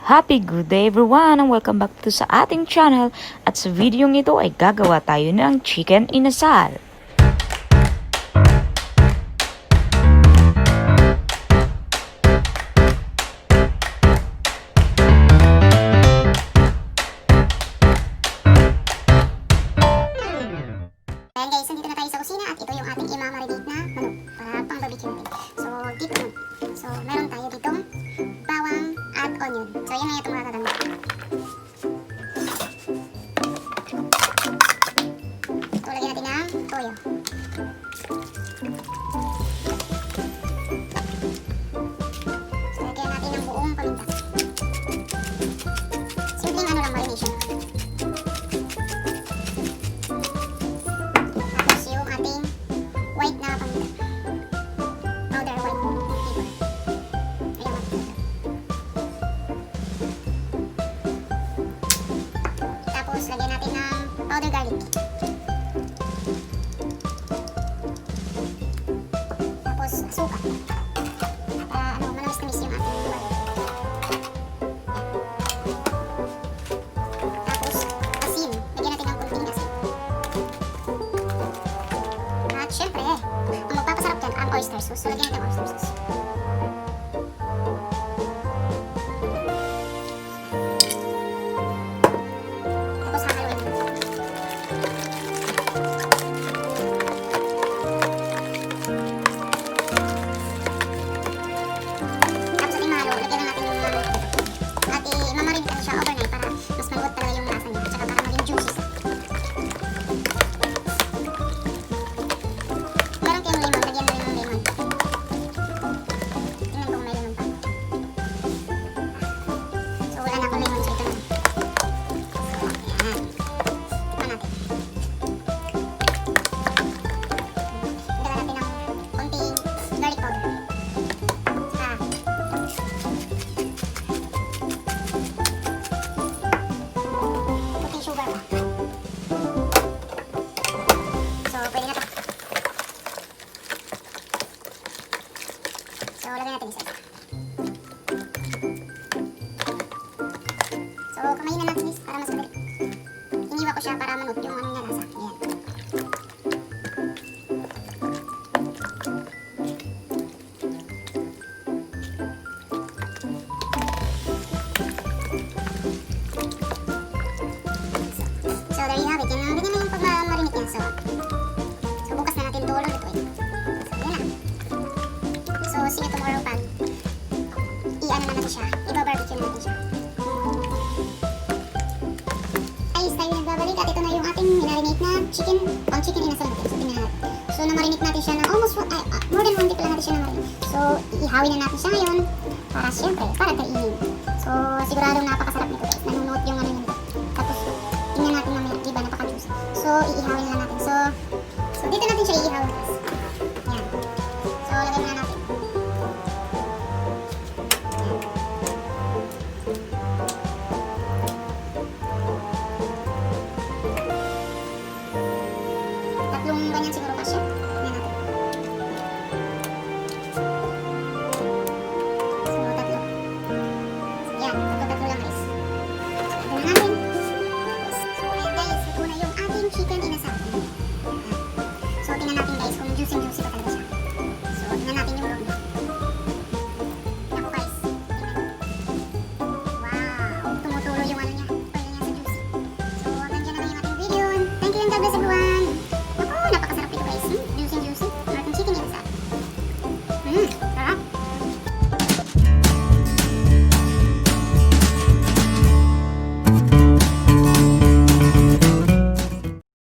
Happy good day everyone and welcome back to sa ating channel at sa video ito ay gagawa tayo ng chicken inasal. Ayan guys, nandito na tayo sa kusina at ito yung ating i-marinate na manok para pang barbecue natin. So, dito nun. So, meron tayo ditong bawang at onion. So, yan na itong mga gagamit. So, lagyan natin ng toyo. So, lagyan natin ng buong paminta. Simpleng ano lang marination. White na paminta. Powder white pepper. Ayan natin. Tapos, lagyan natin ng powder garlic. Tapos, suka. At manamis-namis yung ating garlic. Tapos, asin. Lagyan natin ng kunting asin. At syempre, ang magpapasarap dyan ang oyster sauce. So, lagyan natin ang oyster sauce. Tapos, hahaluin natin. Tapos, ating mahalo, lagyan na natin yung manok. At i-mamarinate natin siya overnight para mas maluwag talaga yung lasa niya. At saka para maging juicy siya. So, lagyan natin isa-isa. So, kamayin na natin guys para mas madali. Iniwa ko siya para manok yung ano niya lasa. Ayan. So, there you have it. Ganyan na yung pag-marinate niya. So, bukas na natin ito ulit ito eh. So, yan na. So, see you tomorrow pag i-ano na natin siya. Iba-barbecue na natin siya. Guys, tayo nagbabalik at ito na yung ating minarinate na chicken, pang chicken inasal natin. So, tingnan natin. So, namarinate natin siya ng almost more than 1 week lang natin siya namarinate. So, ihawin na natin siya ngayon para syempre, para kainin. So, siguradong napakasarap nito guys. Nanunuot yung ano nito. Tapos, tingnan natin mamaya. Diba, napaka-juicy. So, iihawin lang natin. So, dito natin siya iihawin guys. Yan. So, lagyan na natin. Tatlong ganyan siguro kasi. Tingnan natin. So, tatlo. Yan, tatlo lang guys. So, ito na natin.